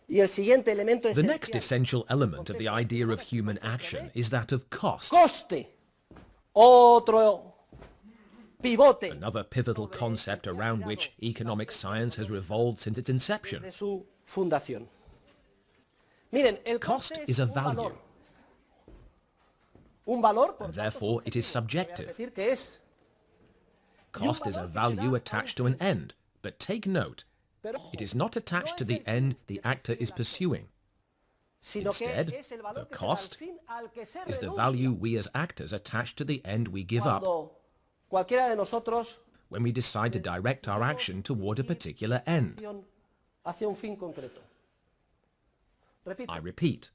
The next essential element of the idea of human action is that of cost. Coste. Otro pivote Another pivotal concept around which economic science has revolved since its inception. de su fundación. Miren, el Cost coste is a value, un valor, por and tanto, therefore it is voy a subjective. repetir que es. Cost is a value attached to an end, but take note, it is not attached to the end the actor is pursuing. Sino que Instead, es el valor the que se da al cost fin al que se is the renuncia value we as actors attach to the end we give up cuando cualquiera de nosotros when we decide to direct our action toward a particular end. hacia un fin concreto. Repito, I repeat,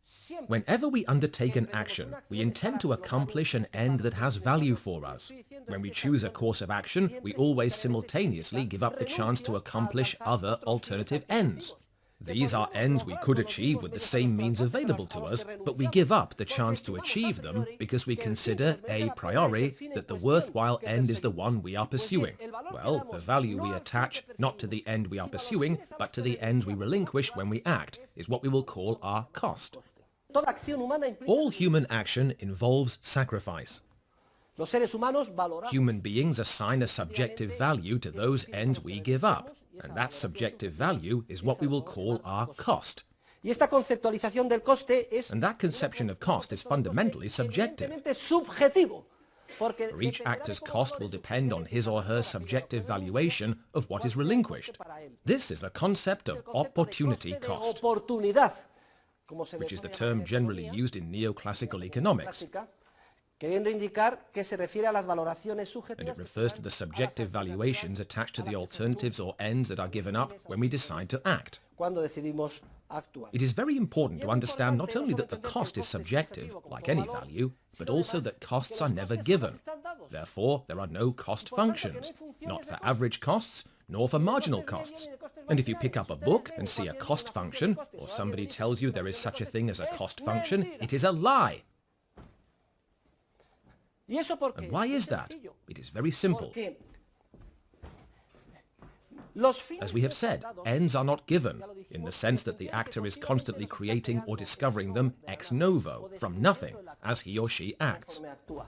whenever we undertake an action, we intend to accomplish an end that has value for us. When we choose a course of action, we always simultaneously give up the chance to accomplish other alternative ends. These are ends we could achieve with the same means available to us, but we give up the chance to achieve them because we consider a priori that the worthwhile end is the one we are pursuing. Well, the value we attach not to the end we are pursuing, but to the ends we relinquish when we act, is what we will call our cost. toda acción humana implica All human action involves sacrifice. los seres humanos valoramos Human beings assign a subjective value to those ends we give up, and that subjective value is what we will call our cost. y esta conceptualización del coste es And that conception of cost is fundamentally subjective. evidentemente subjetivo porque For each actor's cost will depend on his or her subjective valuation of what is relinquished. This is the concept of opportunity cost, oportunidad, como se which is the define term generally used in neoclassical economics, clásica, queriendo indicar que se refiere a las valoraciones and subjetivas it refers to the subjective valuations attached to the alternatives or ends that are given up when we decide to act. cuando decidimos actuar. It is very important to understand not only that the cost is subjective, like any value, but also that costs are never given. Therefore, there are no cost functions, not for average costs, nor for marginal costs. And if you pick up a book and see a cost function, or somebody tells you there is such a thing as a cost function, it is a lie. ¿Y eso por qué? And why is that? It is very simple. Porque los fines As we have said, ends are not given, in the sense that the actor is constantly creating or discovering them ex novo, from nothing, as he or she acts. conforme actúa.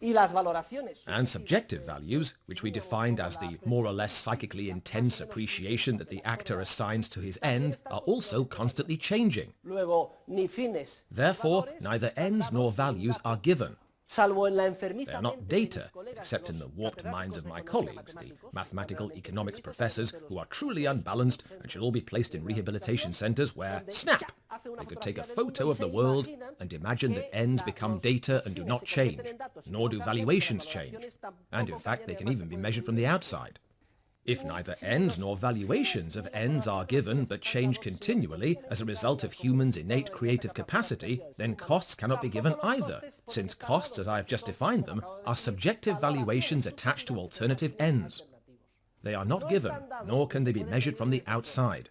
Y las valoraciones And subjective values, which we defined as the more or less psychically intense appreciation that the actor assigns to his end, are also constantly changing. luego ni fines Therefore, neither ends nor values are given. salvo en la enfermiza They are not data, except in the warped minds of my colleagues, the mathematical economics professors, who are truly unbalanced and should all be placed in rehabilitation centres where, snap, they could take a photo of the world and imagine that ends become data and do not change, nor do valuations change. And in fact, they can even be measured from the outside. If neither ends nor valuations of ends are given but change continually as a result of humans' innate creative capacity, then costs cannot be given either, since costs, as I have just defined them, are subjective valuations attached to alternative ends. They are not given, nor can they be measured from the outside.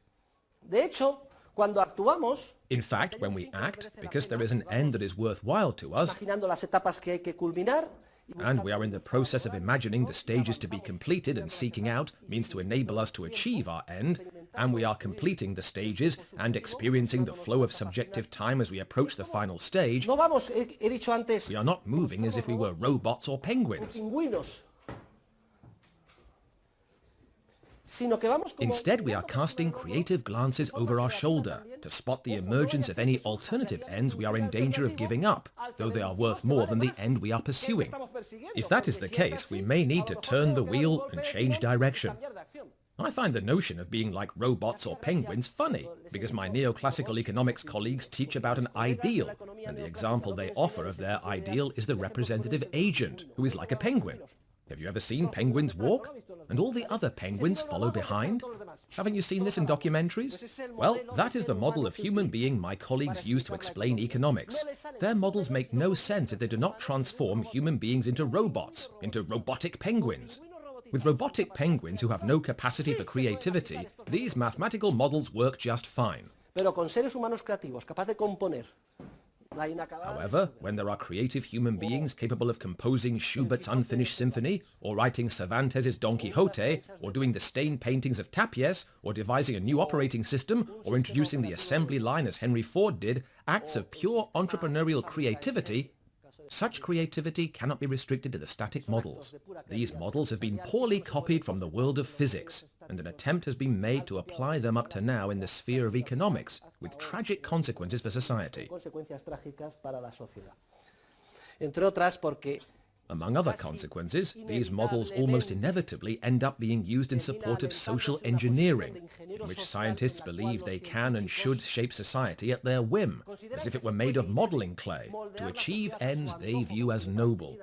De hecho, cuando actuamos, In fact, when we act, because there is an end that is worthwhile to us, imaginando las etapas que hay que culminar, and we are in the process of imagining the stages to be completed and seeking out means to enable us to achieve our end, and we are completing the stages and experiencing the flow of subjective time as we approach the final stage, no vamos, he dicho antes, we are not moving as if we were robots or penguins. pingüinos, sino que vamos como Instead, we are casting creative glances over our shoulder to spot the emergence of any alternative ends we are in danger of giving up, though they are worth more than the end we are pursuing. If that is the case, we may need to turn the wheel and change direction. I find the notion of being like robots or penguins funny, because my neoclassical economics colleagues teach about an ideal, and the example they offer of their ideal is the representative agent, who is like a penguin. Have you ever seen penguins walk? And all the other penguins follow behind? Haven't you seen this in documentaries? Well, that is the model of human being my colleagues use to explain economics. Their models make no sense if they do not transform human beings into robots, into robotic penguins. With robotic penguins who have no capacity for creativity, these mathematical models work just fine. pero con seres humanos creativos, capaz de componer However, when there are creative human beings capable of composing Schubert's Unfinished Symphony, or writing Cervantes' Don Quixote, or doing the stain paintings of Tapies, or devising a new operating system, or introducing the assembly line as Henry Ford did, acts of pure entrepreneurial creativity, such creativity cannot be restricted to the static models. These models have been poorly copied from the world of physics, and an attempt has been made to apply them up to now in the sphere of economics, with tragic consequences for society. Among other consequences, these models almost inevitably end up being used in support of social engineering, in which scientists believe they can and should shape society at their whim, as if it were made of modeling clay, to achieve ends they view as noble.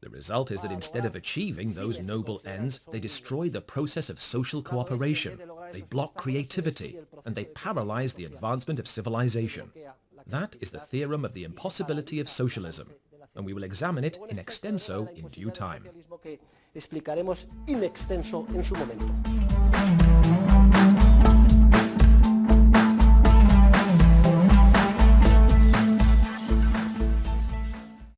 The result is that instead of achieving those noble ends, they destroy the process of social cooperation, they block creativity, and they paralyze the advancement of civilization. That is the theorem of the impossibility of socialism, and we will examine it in extenso in due time. Explicaremos in extenso en su momento.